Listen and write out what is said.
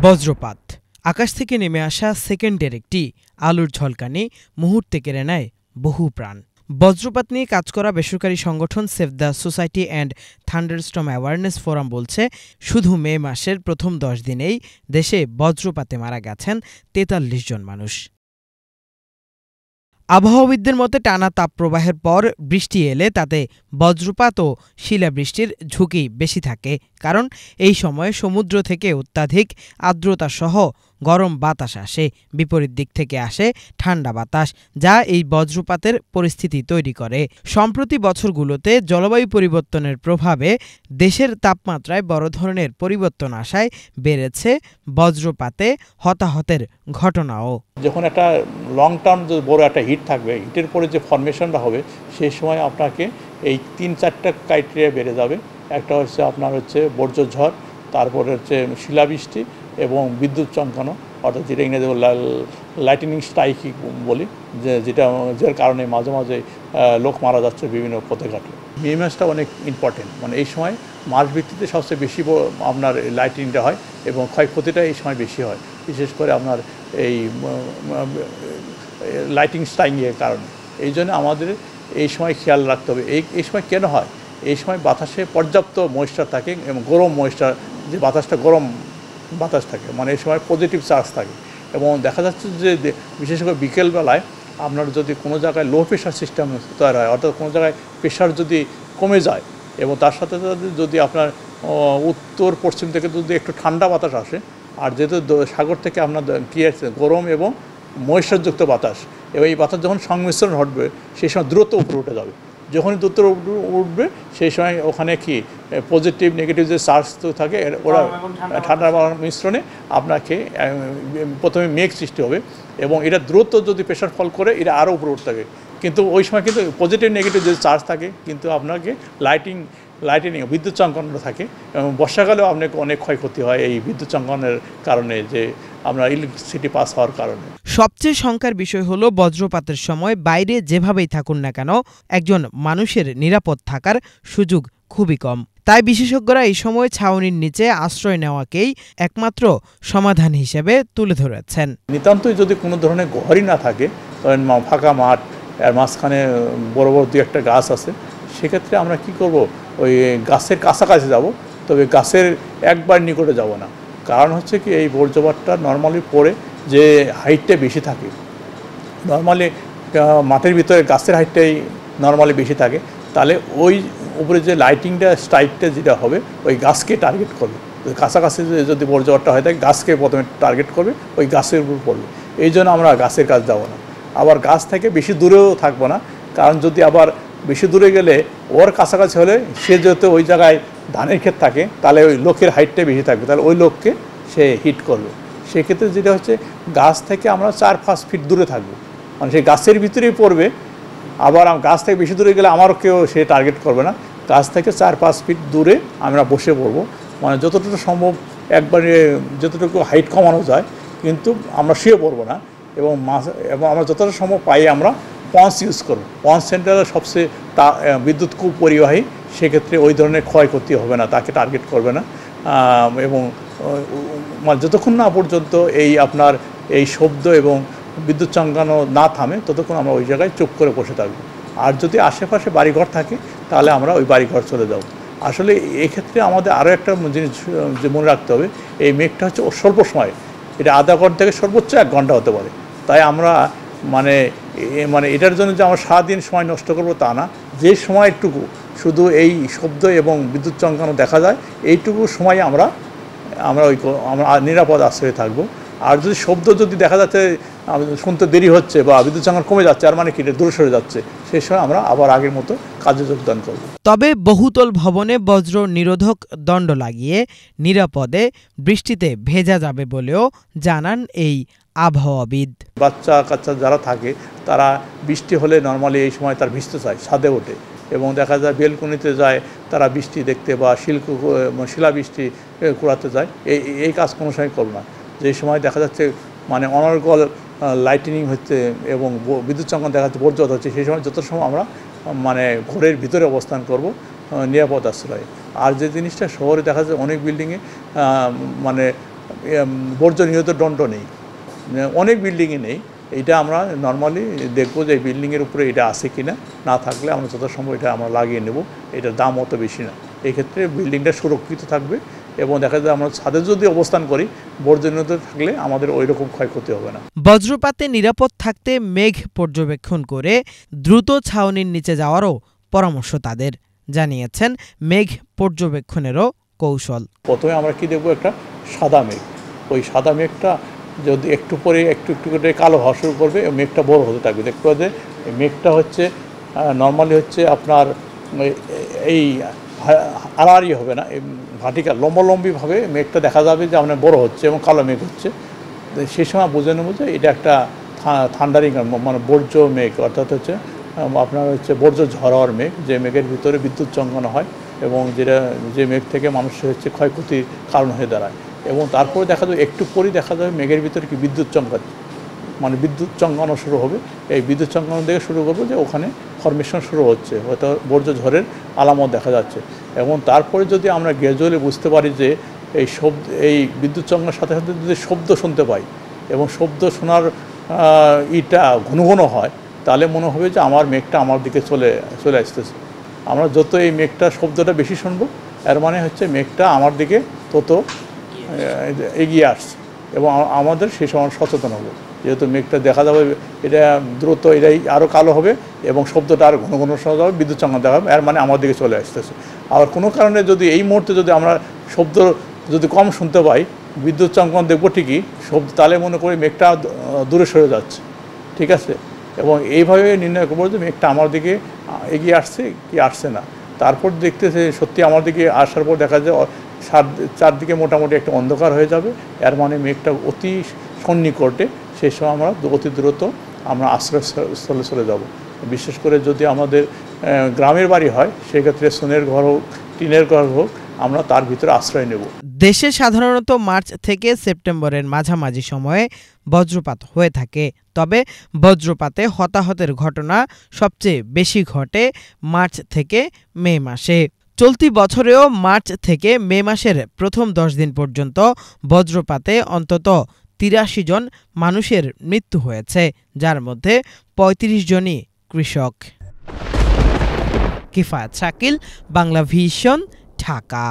বজ্রপাত, আকাশ থেকে নেমে আসা সেকেন্ডের একটি আলোর ঝলকানি মুহূর্তে কেড়ে নেয় বহু প্রাণ। বজ্রপাত নিয়ে কাজ করা বেসরকারি সংগঠন save the society and thunderstorm awareness forum বলছে, শুধু মে মাসের প্রথম 10 দিনেই দেশে বজ্রপাতে মারা গেছেন 43 জন মানুষ। আবহাওয়াবিদদের মতে টানা তাপপ্রবাহের পর বৃষ্টি এলে তাতে বজ্রপাত ও শিলাবৃষ্টির ঝুঁকি বেশি থাকে, কারণ এই সময়ে সমুদ্র থেকে অত্যাধিক আর্দ্রতাসহ গরম বাতাস আসে, বিপরীত দিক থেকে আসে ঠান্ডা বাতাস, যা এই বজ্রপাতের পরিস্থিতি তৈরি করে। সম্প্রতি বছরগুলোতে জলবায়ু পরিবর্তনের প্রভাবে দেশের তাপমাত্রায় বড় ধরনের পরিবর্তন আসায় বেড়েছে বজ্রপাতে হতাহতের ঘটনাও। যখন একটা লং টার্ম বড় একটা হিট থাকবে, হিটের পরে যে ফরমেশনটা হবে সেই সময় আপনাকে এই 3-4টা ক্রাইটেরিয়া বেড়ে যাবে। একটা হচ্ছে আপনার বর্জ্য ঝড়, তারপরে শিলাবৃষ্টি এবং বিদ্যুৎ চমকানো, অর্থাৎ যেটা ইংরেজি লাইটনিং স্ট্রাইক বলি, যার কারণে মাঝে মাঝে লোক মারা যাচ্ছে বিভিন্ন পথে ঘাটে। মে মাসটা অনেক ইম্পর্টেন্ট, এই সময় মাস ভিত্তিতে সবচেয়ে বেশি আপনার লাইটিংটা হয় এবং ক্ষয়ক্ষতিটা এই সময় বেশি হয়, বিশেষ করে আপনার এই লাইটিং স্ট্রাইকের কারণে। এই জন্য আমাদের এই সময় খেয়াল রাখতে হবে। এই সময় কেন হয়? এই সময় বাতাসে পর্যাপ্ত ময়েশ্চার থাকে এবং গরম ময়েশ্চার, যে বাতাসটা গরম বাতাস থাকে, এই সময় পজিটিভ চার্জ থাকে। এবং দেখা যাচ্ছে যে বিশেষ করে বিকেলবেলায় আপনার যদি কোনো জায়গায় লো প্রেশার সিস্টেম তৈরি হয়, অর্থাৎ কোনো জায়গায় প্রেশার যদি কমে যায় এবং তার সাথে সাথে যদি আপনার উত্তর পশ্চিম থেকে যদি একটু ঠান্ডা বাতাস আসে, আর যেহেতু সাগর থেকে আপনার কী আছে গরম এবং ময়েশ্চারযুক্ত বাতাস, এবং এই বাতাস যখন সংমিশ্রণ ঘটবে সেই সময় দ্রুত উপরে উঠে যাবে। যখনই দ্রুত উঠবে সেই সময় ওখানে কি পজিটিভ নেগেটিভ যে চার্জ থাকে ওরা ঠান্ডা মিশ্রণে আপনাকে প্রথমে মেঘ সৃষ্টি হবে এবং এটা দ্রুত যদি প্রেশার ফল করে এটা আরও উপরে উঠতে থাকে। কিন্তু ওই সময় কিন্তু পজিটিভ নেগেটিভ যে চার্জ থাকে, কিন্তু আপনাকে লাইটিং বিদ্যুৎ চমকানো থাকে এবং বর্ষাকালেও আপনাকে অনেক ক্ষয়ক্ষতি হয় এই বিদ্যুৎ চমকানোর কারণে, যে আমরা ইলেকট্রিসিটি পাস হওয়ার কারণে। সবচেয়ে শঙ্কার বিষয় হলো বজ্রপাতের সময় বাইরে যেভাবেই থাকুন না কেন একজন মানুষের নিরাপদ থাকার সুযোগ খুবই কম। তাই বিশেষজ্ঞরা এই সময় ছাউনির নিচে আশ্রয় নেওয়াকেই একমাত্র সমাধান হিসেবে তুলে ধরেছেন। নিতান্তই যদি কোনো ধরনের ঘরই না থাকে, ধরেন ফাঁকা মাঠ আর মাঝখানে বড় বড় 2-1টা গাছ আছে, সেক্ষেত্রে আমরা কি করব, ওই গাছের কাছাকাছি যাব, তবে গাছের একবার নিকটে যাব না। কারণ হচ্ছে কি, এই বজ্রপাতটা নর্মালি পড়ে যে হাইটটা বেশি থাকে, নর্মালি মাটির ভিতরে গাছের হাইটটাই নর্মালি বেশি থাকে, তাহলে ওই উপরে যে লাইটিংটা স্ট্রাইকটা যেটা হবে ওই গাছকে টার্গেট করবে। কাছাকাছি যদি বজ্রপাতটা হয় থাকে, গাছকে প্রথমে টার্গেট করবে, ওই গাছের উপর পড়বে। এই জন্য আমরা গাছের কাছে যাব না। আবার গাছ থেকে বেশি দূরেও থাকবো না, কারণ যদি আবার বেশি দূরে গেলে ওর কাছাকাছি হলে সে যেহেতু ওই জায়গায় ধানের ক্ষেত থাকে, তাহলে ওই লোকের হাইটটা বেশি থাকবে, তাহলে ওই লোককে সে হিট করবে। সেক্ষেত্রে যেটা হচ্ছে, গাছ থেকে আমরা 4-5 ফিট দূরে থাকবো, সেই গাছের ভিতরেই পড়বে। আবার গাছ থেকে বেশি দূরে গেলে আমারও কেউ সে টার্গেট করবে না। গাছ থেকে 4-5 ফিট দূরে আমরা বসে পড়বো, যতটুকু সম্ভব একবারে যতটুকু হাইট কমানো যায়, কিন্তু আমরা শুয়ে পড়বো না। এবং আমরা যতটা সম্ভব পাই আমরা পঞ্চ ইউজ করবো। পঞ্চ সেন্টারে সবচেয়ে বিদ্যুৎ খুব পরিবাহী, সেক্ষেত্রে ওই ধরনের ক্ষয়ক্ষতি হবে না, তাকে টার্গেট করবে না। এবং যতক্ষণ না পর্যন্ত আপনার এই শব্দ এবং বিদ্যুৎ চমকানো না থামে, ততক্ষণ আমরা ওই জায়গায় চুপ করে বসে থাকবো। আর যদি আশেপাশে বাড়িঘর থাকে, তাহলে আমরা ওই বাড়িঘর চলে যাব। আসলে এক্ষেত্রে আমাদের আরও একটা জিনিস মনে রাখতে হবে, এই মেঘটা হচ্ছে স্বল্প সময়, এটা আধা ঘন্টা থেকে সর্বোচ্চ 1 ঘন্টা হতে পারে। তাই আমরা এটার জন্য যে আমরা সারাদিন সময় নষ্ট করবো তা না, যে সময়টুকু শুধু এই শব্দ এবং বিদ্যুৎ চমকানো দেখা যায়, এইটুকু সময় আমরা নিরাপদ আশ্রয়ে থাকবো। আর যদি শব্দ যদি দেখা যাচ্ছে শুনতে দেরি হচ্ছে বা বিদ্যুৎ চমকানো কমে যাচ্ছে, আর কি দূরে সরে যাচ্ছে, সেই সময় আমরা আবার আগের মতো কাজে যোগদান করব। তবে বহুতল ভবনে বজ্র নিরোধক দণ্ড লাগিয়ে নিরাপদে বৃষ্টিতে ভেজা যাবে বলেও জানান এই আবহাওয়াবিদ। বাচ্চা কাচ্চা যারা থাকে, তারা বৃষ্টি হলে নর্মালি এই সময় তার ভিজতে চায়, ছাদে ওঠে এবং দেখা যায় বেলকনিতে যায়, তারা বৃষ্টি দেখতে বা শিলাবৃষ্টি কুড়াতে যায়। এই কাজ কোনো সময় করব না। যে সময় দেখা যাচ্ছে অনর্গল লাইটিনিং হচ্ছে এবং বিদ্যুৎ চমকানো দেখা যাচ্ছে, বজ্রপাত হচ্ছে, সেই সময় যত সময় আমরা ঘরের ভিতরে অবস্থান করব নিরাপদ আশ্রয়ে। আর যে জিনিসটা শহরে দেখা যায়, অনেক বিল্ডিংয়ে বর্জ্য নিহত দণ্ড নেই, অনেক বিল্ডিংয়ে নেই। এইটা আমরা নর্মালি দেখবো যে বিল্ডিংয়ের উপরে এটা আছে কিনা, না থাকলে আমরা যথাসম্ভব এটা আমরা লাগিয়ে নেব। এটার দাম অত বেশি না, এই ক্ষেত্রে বিল্ডিংটা সুরক্ষিত থাকবে এবং দেখা যায় আমরা ছাদে যদি অবস্থান করি বর্জ্য নিহত থাকলে আমাদের ওই রকম ক্ষয়ক্ষতি হবে না। বজ্রপাতে নিরাপদ থাকতে মেঘ পর্যবেক্ষণ করে দ্রুত ছাউনির নিচে যাওয়ারও পরামর্শ তাদের, জানিয়েছেন মেঘ পর্যবেক্ষণেরও কৌশল। প্রথমে আমরা কি দেখবো, একটা সাদা মেঘ। ওই সাদা মেঘটা যদি একটু পরে একটু একটু করে কালো হওয়া শুরু করবে, মেঘটা বড় হতে থাকবে। দেখতে পাবে যে মেঘটা হচ্ছে নর্মালি হচ্ছে আপনার এই আড়াআড়ি হবে না, ভার্টিক্যাল লম্বালম্বিভাবে মেঘটা দেখা যাবে যে আপনার বড় হচ্ছে এবং কালো মেঘ হচ্ছে। সেই সময় বুঝে নেবো যে এটা একটা থান্ডারিং মানে বর্জ্য মেঘ, অর্থাৎ হচ্ছে আপনার হচ্ছে বর্জ্য ঝড়ার মেঘ, যে মেঘের ভিতরে বিদ্যুৎ চমকানো হয় এবং যে মেঘ থেকে মানুষের হচ্ছে ক্ষয়ক্ষতির কারণ হয়ে দাঁড়ায়। এবং তারপরে দেখা যাবে একটু পরেই দেখা যাবে মেঘের ভিতরে কি বিদ্যুৎ চমকাচ্ছে, মানে বিদ্যুৎ চমকানো শুরু হবে। এই বিদ্যুৎ চমকানো থেকে শুরু করবো যে ওখানে ফরমেশন শুরু হচ্ছে, হয়তো বর্জ্য ঝড়ের আলামত দেখা যাচ্ছে। এবং তারপরে যদি আমরা গ্র্যাজুয়ালি বুঝতে পারি যে এই বিদ্যুৎ চমকানোর সাথে সাথে যদি শব্দ শুনতে পাই এবং শব্দ শোনার ঘন ঘন হয়, তাহলে মনে হবে যে আমার মেঘটা আমার দিকে চলে আসতেছে। আমরা যত এই মেঘটা শব্দটা বেশি শুনবো, এর মানে হচ্ছে মেঘটা আমার দিকে তত এগিয়ে আসছে এবং আমাদের সেই সময় সচেতন হবো। যেহেতু মেঘটা দেখা যাবে এটা দ্রুত এটাই আরও কালো হবে এবং শব্দটা আরও ঘন ঘন শোনা যাবে, বিদ্যুৎ চমকানো দেখা হবে, এর মানে আমার দিকে চলে আসতেছে। আবার কোনো কারণে যদি এই মুহূর্তে যদি আমরা শব্দ যদি কম শুনতে পাই, বিদ্যুৎ চমকানো দেখবো ঠিকই, শব্দ তাহলে মনে করি মেঘটা দূরে সরে যাচ্ছে, ঠিক আছে। এবং এইভাবে নির্ণয় করবো যে মেঘটা আমার দিকে এগিয়ে আসছে কি আসছে না। তারপর দেখতেছে সত্যি আমার দিকে আসার পর দেখা যায় চারদিকে মোটামুটি একটা অন্ধকার হয়ে যাবে, এর মানে মেঘটা অতি সন্নিকটে। সেই সময় আমরা অতি দ্রুত আমরা আশ্রয়স্থলে চলে যাব। বিশেষ করে যদি আমাদের গ্রামের বাড়ি হয়, সেক্ষেত্রে সোনের ঘর হোক, টিনের ঘর হোক, আমরা তার ভিতরে আশ্রয় নেব। দেশে সাধারণত মার্চ থেকে সেপ্টেম্বরের মাঝামাঝি সময়ে বজ্রপাত হয়ে থাকে, তবে বজ্রপাতে হতাহতের ঘটনা সবচেয়ে বেশি ঘটে মার্চ থেকে মে মাসে। চলতি বছরেও মার্চ থেকে মে মাসের প্রথম 10 দিন পর্যন্ত বজ্রপাতে অন্তত ৮৩ জন মানুষের মৃত্যু হয়েছে, যার মধ্যে ৩৫ জনই কৃষক। কিফায়াত শাকিল, বাংলা ভিশন, ঢাকা।